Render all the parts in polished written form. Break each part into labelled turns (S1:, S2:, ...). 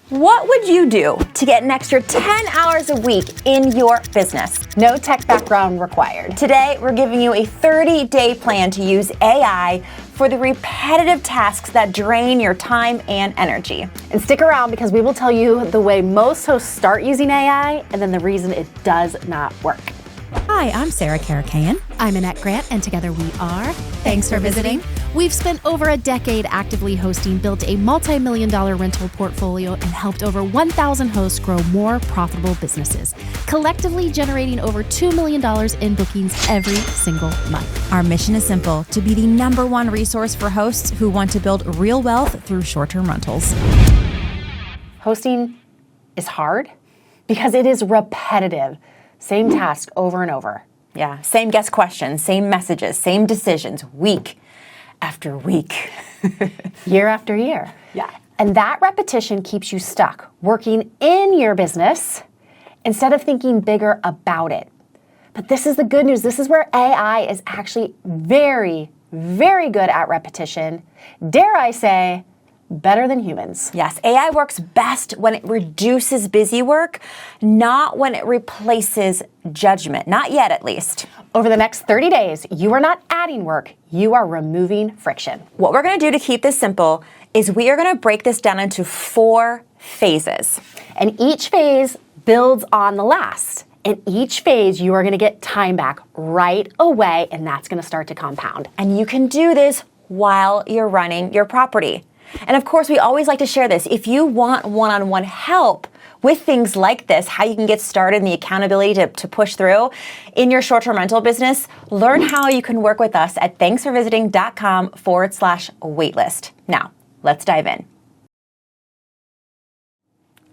S1: What would you do to get an extra 10 hours a week in your business?
S2: No tech background required.
S1: Today, we're giving you a 30-day plan to use AI for the repetitive tasks that drain your time and energy.
S2: And stick around because we will tell you the way most hosts start using AI and then the reason it does not work.
S3: Hi, I'm Sarah Karakayan. I'm Annette Grant, and together we are Thanks for Visiting. We've spent over a decade actively hosting, built a multi-million-dollar rental portfolio, and helped over 1,000 hosts grow more profitable businesses, collectively generating over $2 million in bookings every single month.
S4: Our mission is simple: to be the #1 resource for hosts who want to build real wealth through short-term rentals.
S2: Hosting is hard because it is repetitive. Same task over and over.
S1: Yeah, same guest questions, same messages, same decisions, week after week.
S2: Year after year.
S1: Yeah.
S2: And that repetition keeps you stuck working in your business instead of thinking bigger about it. But this is the good news. This is where AI is actually very, very good at repetition. Dare I say, better than humans.
S1: Yes, AI works best when it reduces busy work, not when it replaces judgment. Not yet, at least.
S2: Over the next 30 days, you are not adding work, you are removing friction.
S1: What we're going to do to keep this simple is we are going to break this down into 4 phases.
S2: And each phase builds on the last. In each phase, you are going to get time back right away, and that's going to start to compound.
S1: And you can do this while you're running your property. And of course, we always like to share this. If you want one-on-one help with things like this, how you can get started and the accountability to push through in your short-term rental business, learn how you can work with us at thanksforvisiting.com/waitlist. Now, let's dive in.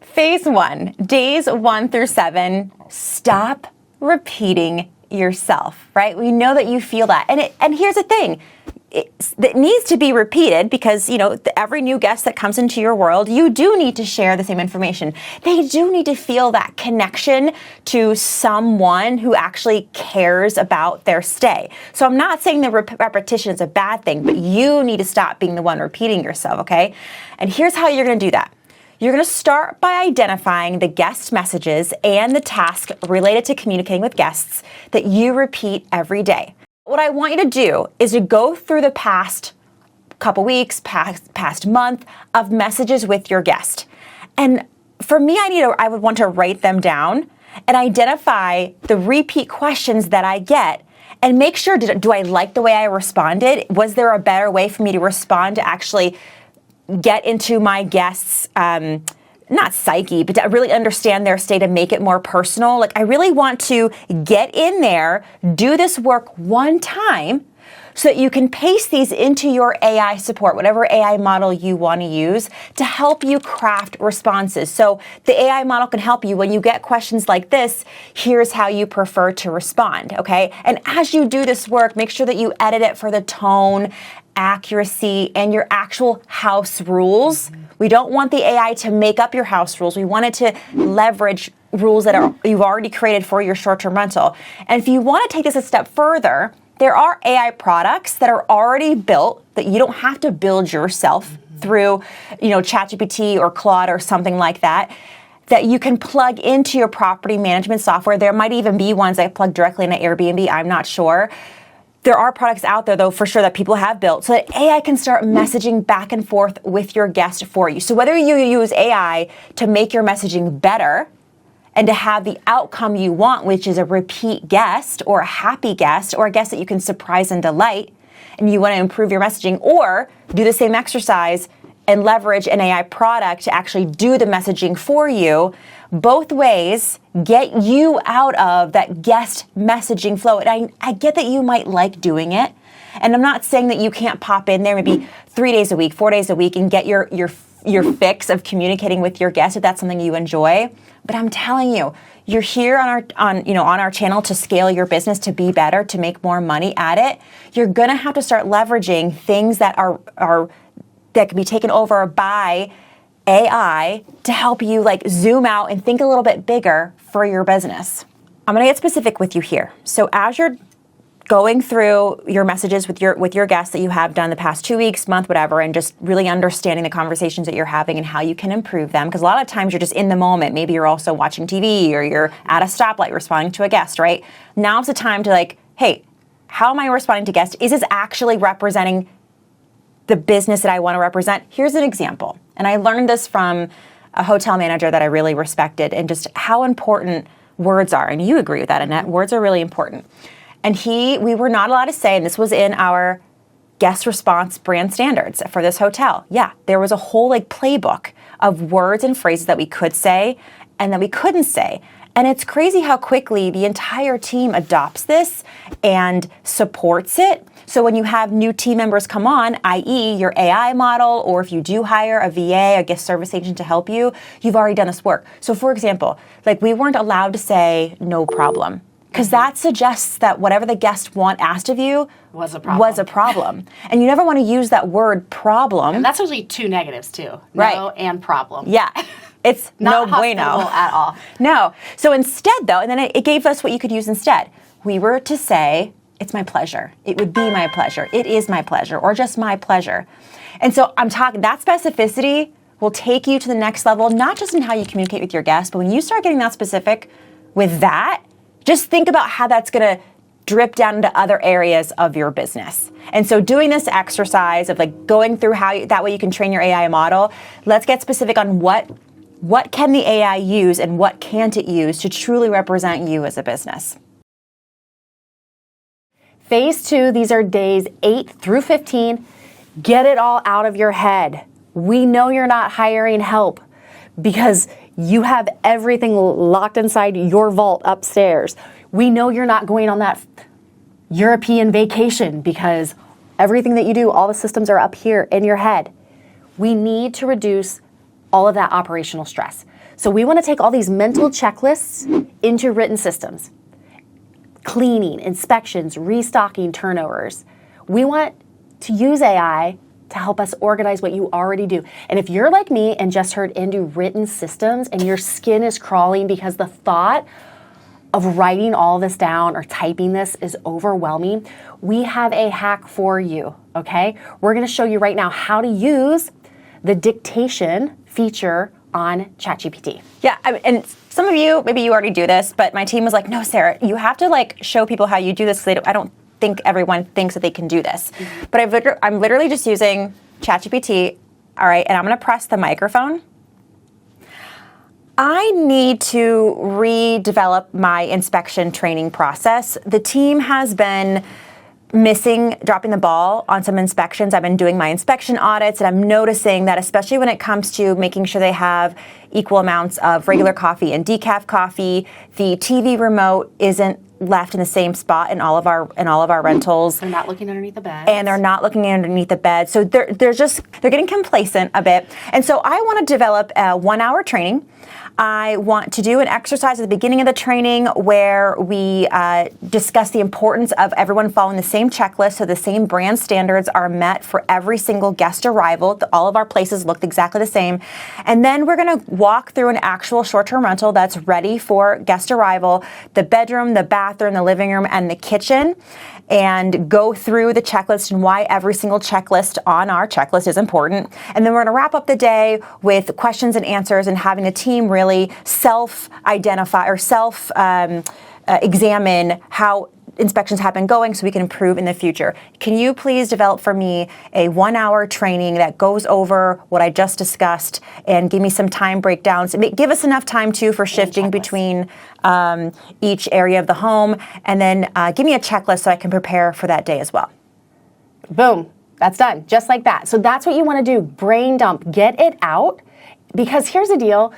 S1: Phase 1, days 1 through 7, stop repeating yourself, right? We know that you feel that. And here's the thing. It needs to be repeated because, every new guest that comes into your world, you do need to share the same information. They do need to feel that connection to someone who actually cares about their stay. So I'm not saying that repetition is a bad thing, but you need to stop being the one repeating yourself, okay? And here's how you're going to do that. You're going to start by identifying the guest messages and the task related to communicating with guests that you repeat every day. What I want you to do is to go through the past couple weeks, past month of messages with your guest. And for me, I would want to write them down and identify the repeat questions that I get and make sure, do I like the way I responded? Was there a better way for me to respond to actually get into my guests' not psyche, but to really understand their state and make it more personal? Like, I really want to get in there, do this work one time so that you can paste these into your AI support, whatever AI model you want to use to help you craft responses. So the AI model can help you when you get questions like this, here's how you prefer to respond, okay? And as you do this work, make sure that you edit it for the tone, accuracy, and your actual house rules. We don't want the AI to make up your house rules. We want it to leverage rules that you've already created for your short-term rental. And if you want to take this a step further, there are AI products that are already built that you don't have to build yourself through, ChatGPT or Claude or something like that you can plug into your property management software. There might even be ones that plug directly into Airbnb. I'm not sure. There are products out there, though, for sure, that people have built so that AI can start messaging back and forth with your guest for you. So whether you use AI to make your messaging better and to have the outcome you want, which is a repeat guest or a happy guest or a guest that you can surprise and delight, and you want to improve your messaging, or do the same exercise and leverage an AI product to actually do the messaging for you, both ways get you out of that guest messaging flow. And I get that you might like doing it. And I'm not saying that you can't pop in there maybe 3 days a week, 4 days a week and get your fix of communicating with your guests if that's something you enjoy. But I'm telling you, you're here on our channel to scale your business, to be better, to make more money at it. You're gonna have to start leveraging things that that can be taken over by AI to help you zoom out and think a little bit bigger for your business. I'm gonna get specific with you here. So as you're going through your messages with your guests that you have done the past 2 weeks, month, whatever, and just really understanding the conversations that you're having and how you can improve them. Because a lot of times you're just in the moment. Maybe you're also watching TV or you're at a stoplight responding to a guest, right? Now's the time to like, hey, how am I responding to guests? Is this actually representing the business that I want to represent? Here's an example. And I learned this from a hotel manager that I really respected, and just how important words are. And you agree with that, Annette. Words are really important. And we were not allowed to say, and this was in our guest response brand standards for this hotel. Yeah, there was a whole like playbook of words and phrases that we could say and that we couldn't say. And it's crazy how quickly the entire team adopts this and supports it. So when you have new team members come on, i.e. your AI model, or if you do hire a VA, a guest service agent to help you, you've already done this work. So for example, like we weren't allowed to say no problem, because that suggests that whatever the guest asked of you
S2: was a problem.
S1: And you never want to use that word problem.
S2: And that's usually two negatives too.
S1: Right.
S2: No and problem.
S1: Yeah. It's
S2: Not
S1: no bueno
S2: at all.
S1: No. So instead, though, and then it gave us what you could use instead. We were to say, it's my pleasure. It would be my pleasure. It is my pleasure, or just my pleasure. And so I'm talking, that specificity will take you to the next level, not just in how you communicate with your guests, but when you start getting that specific with that, just think about how that's going to drip down into other areas of your business. And so doing this exercise of like going through that way you can train your AI model, let's get specific on what can the AI use and what can't it use to truly represent you as a business.
S2: Phase 2, these are days 8 through 15. Get it all out of your head. We know you're not hiring help because you have everything locked inside your vault upstairs. We know you're not going on that European vacation because everything that you do, all the systems are up here in your head. We need to reduce all of that operational stress. So we want to take all these mental checklists into written systems. Cleaning, inspections, restocking, turnovers. We want to use AI to help us organize what you already do. And if you're like me and just heard into written systems and your skin is crawling because the thought of writing all this down or typing this is overwhelming, we have a hack for you, okay? We're gonna show you right now how to use the dictation feature on ChatGPT.
S1: Yeah, and some of you, maybe you already do this, but my team was like, no, Sarah, you have to like show people how you do this because I don't think everyone thinks that they can do this. Mm-hmm. But I'm literally just using ChatGPT, all right, and I'm gonna press the microphone. I need to redevelop my inspection training process. The team has been dropping the ball on some inspections. I've been doing my inspection audits, and I'm noticing that especially when it comes to making sure they have equal amounts of regular coffee and decaf coffee, the TV remote isn't left in the same spot in all of our rentals.
S2: They're not looking underneath the bed.
S1: And they're not looking underneath the bed. So they're getting complacent a bit. And so I want to develop a 1-hour training. I want to do an exercise at the beginning of the training where we discuss the importance of everyone following the same checklist so the same brand standards are met for every single guest arrival. All of our places looked exactly the same. And then we're going to walk through an actual short-term rental that's ready for guest arrival, the bedroom, the bathroom, the living room, and the kitchen, and go through the checklist and why every single checklist on our checklist is important. And then we're going to wrap up the day with questions and answers and having the team really self-identify or examine how inspections have been going so we can improve in the future. Can you please develop for me a 1-hour training that goes over what I just discussed and give me some time breakdowns? Give us enough time too for shifting between each area of the home, and then give me a checklist so I can prepare for that day as well.
S2: Boom, that's done, just like that. So that's what you want to do, brain dump, get it out, because here's the deal,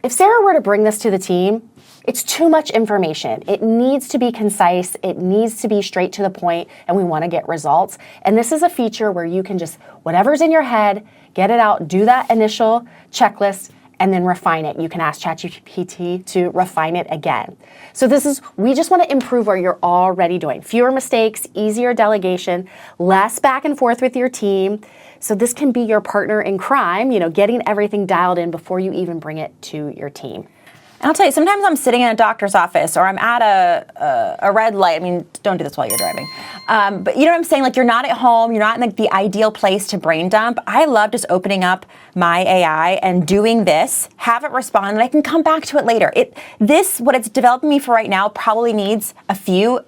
S2: if Sarah were to bring this to the team, it's too much information. It needs to be concise. It needs to be straight to the point, and we want to get results. And this is a feature where you can just, whatever's in your head, get it out, do that initial checklist, and then refine it. You can ask ChatGPT to refine it again. So we just want to improve what you're already doing. Fewer mistakes, easier delegation, less back and forth with your team. So this can be your partner in crime, getting everything dialed in before you even bring it to your team.
S1: And I'll tell you, sometimes I'm sitting in a doctor's office or I'm at a red light. I mean, don't do this while you're driving. But you know what I'm saying? Like, you're not at home. You're not in the ideal place to brain dump. I love just opening up my AI and doing this, have it respond, and I can come back to it later. What it's developing me for right now probably needs a few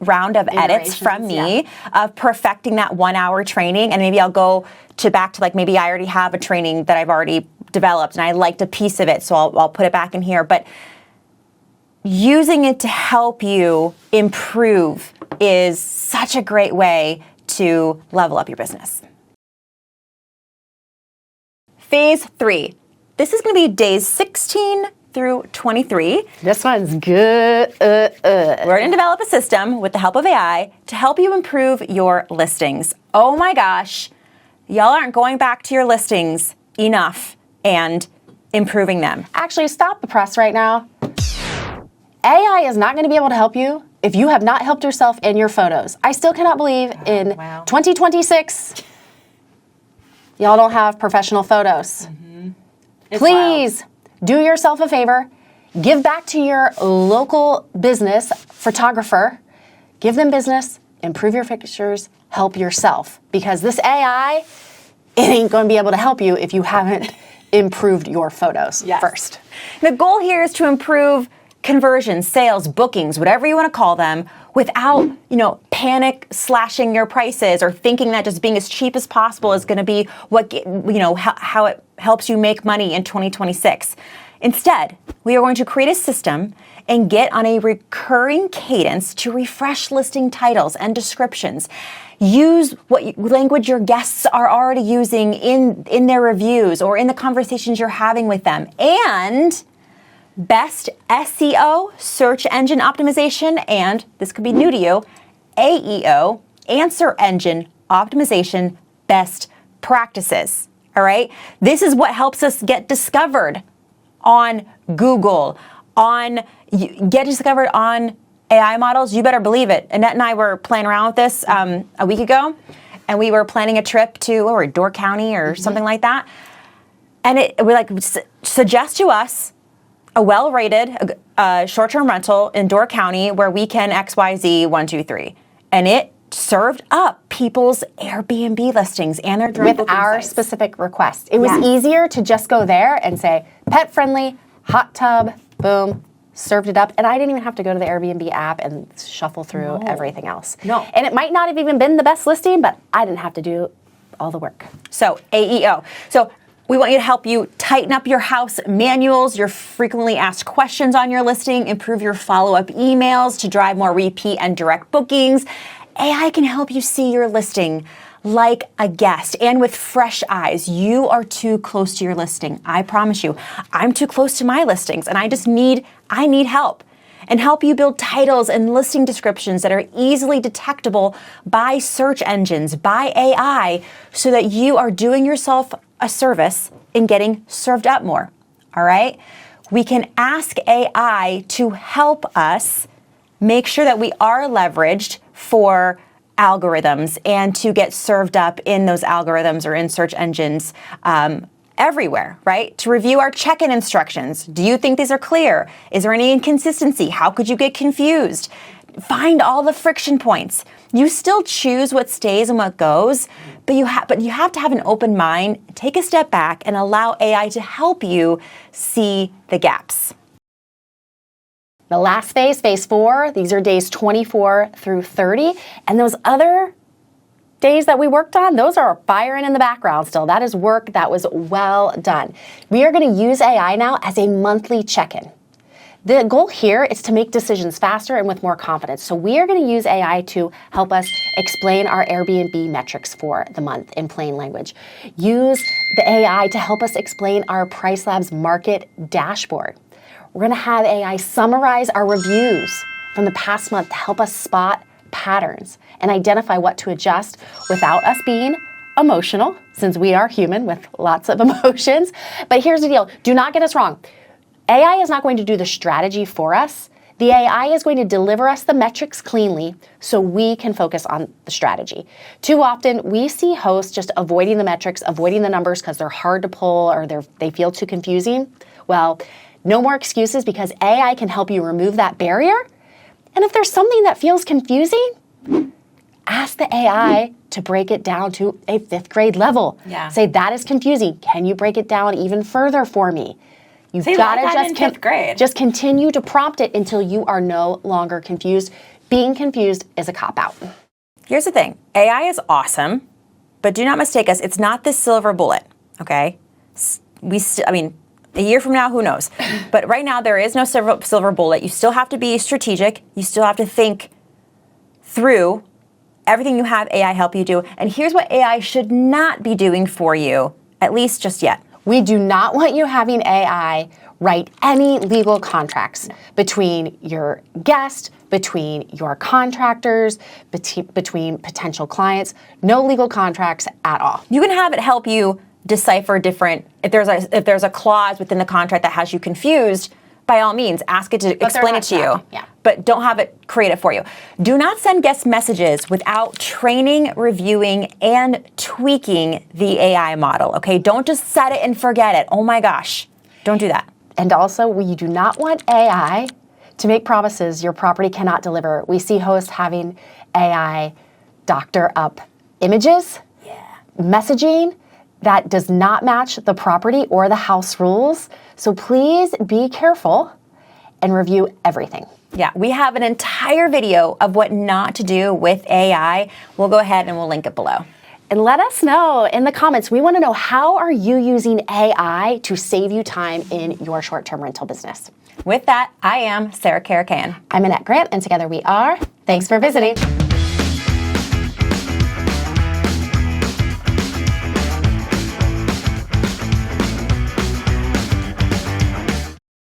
S1: round of edits from me of perfecting that 1 hour training, and maybe I'll go back to like, maybe I already have a training that I've already developed and I liked a piece of it, so I'll put it back in here. But using it to help you improve is such a great way to level up your business. Phase 3. This is going to be days 16 through 23.
S2: This one's good.
S1: We're going to develop a system with the help of AI to help you improve your listings. Oh my gosh, y'all aren't going back to your listings enough and improving them.
S2: Actually, stop the press right now. AI is not going to be able to help you if you have not helped yourself in your photos. I still cannot believe in 2026, y'all don't have professional photos. Please do yourself a favor. Give back to your local business photographer. Give them business, improve your pictures, help yourself. Because this AI, it ain't going to be able to help you if you haven't improved your photos first.
S1: The goal here is to improve conversions, sales, bookings, whatever you want to call them, without, panic slashing your prices or thinking that just being as cheap as possible is going to be how it helps you make money in 2026. Instead, we are going to create a system and get on a recurring cadence to refresh listing titles and descriptions. Use what language your guests are already using in their reviews or in the conversations you're having with them. And best SEO, search engine optimization, and this could be new to you, AEO, answer engine optimization best practices. All right? This is what helps us get discovered on Google, get discovered on AI models. You better believe it. Annette and I were playing around with this a week ago, and we were planning a trip to Door County or something like that. And we're like, suggest to us a well-rated short-term rental in Door County where we can XYZ 1, 2, 3. And it served up people's Airbnb listings and their
S2: with our specific request. It was easier to just go there and say, pet friendly, hot tub, boom, served it up. And I didn't even have to go to the Airbnb app and shuffle through everything else. And it might not have even been the best listing, but I didn't have to do all the work.
S1: So AEO. So we want you to help you tighten up your house manuals, your frequently asked questions on your listing, improve your follow-up emails to drive more repeat and direct bookings. AI can help you see your listing like a guest and with fresh eyes. You are too close to your listing. I promise you, I'm too close to my listings, and I need help. And help you build titles and listing descriptions that are easily detectable by search engines, by AI, so that you are doing yourself a service in getting served up more. All right? We can ask AI to help us make sure that we are leveraged for algorithms and to get served up in those algorithms or in search engines everywhere, right? To review our check-in instructions. Do you think these are clear? Is there any inconsistency? How could you get confused? Find all the friction points. You still choose what stays and what goes, but you have to have an open mind, take a step back, and allow AI to help you see the gaps.
S2: The last phase, phase 4, these are days 24 through 30. And those other days that we worked on, those are firing in the background still. That is work that was well done. We are going to use AI now as a monthly check-in. The goal here is to make decisions faster and with more confidence. So we are going to use AI to help us explain our Airbnb metrics for the month in plain language. Use the AI to help us explain our Price Labs market dashboard. We're going to have AI summarize our reviews from the past month to help us spot patterns and identify what to adjust without us being emotional, since we are human with lots of emotions. But here's the deal. Do not get us wrong. AI is not going to do the strategy for us. The AI is going to deliver us the metrics cleanly so we can focus on the strategy. Too often, we see hosts just avoiding the metrics, avoiding the numbers because they're hard to pull or they feel too confusing. Well, No more excuses, because AI can help you remove that barrier. And if there's something that feels confusing, ask the AI to break it down to a 5th grade level.
S1: Yeah.
S2: Say, that is confusing. Can you break it down even further for me? You've got to just just continue to prompt it until you are no longer confused. Being confused is a cop-out.
S1: Here's the thing. AI is awesome, but do not mistake us. It's not this silver bullet, okay? A year from now, who knows? But right now, there is no silver bullet. You still have to be strategic. You still have to think through everything you have AI help you do. And here's what AI should not be doing for you, at least just yet.
S2: We do not want you having AI write any legal contracts between your guest, between your contractors, between potential clients. No legal contracts at all.
S1: You can have it help you decipher different, if there's a clause within the contract that has you confused, by all means, ask it to explain it to you.
S2: Yeah.
S1: But don't have it create it for you. Do not send guest messages without training, reviewing, and tweaking the AI model, okay? Don't just set it and forget it. Oh my gosh, don't do that.
S2: And also, we do not want AI to make promises your property cannot deliver. We see hosts having AI doctor up images, messaging that does not match the property or the house rules. So please be careful and review everything.
S1: Yeah, we have an entire video of what not to do with AI. We'll go ahead and we'll link it below.
S2: And let us know in the comments. We want to know, how are you using AI to save you time in your short-term rental business?
S1: With that, I am Sarah Karakayan.
S2: I'm Annette Grant, and together we are Thanks for Visiting.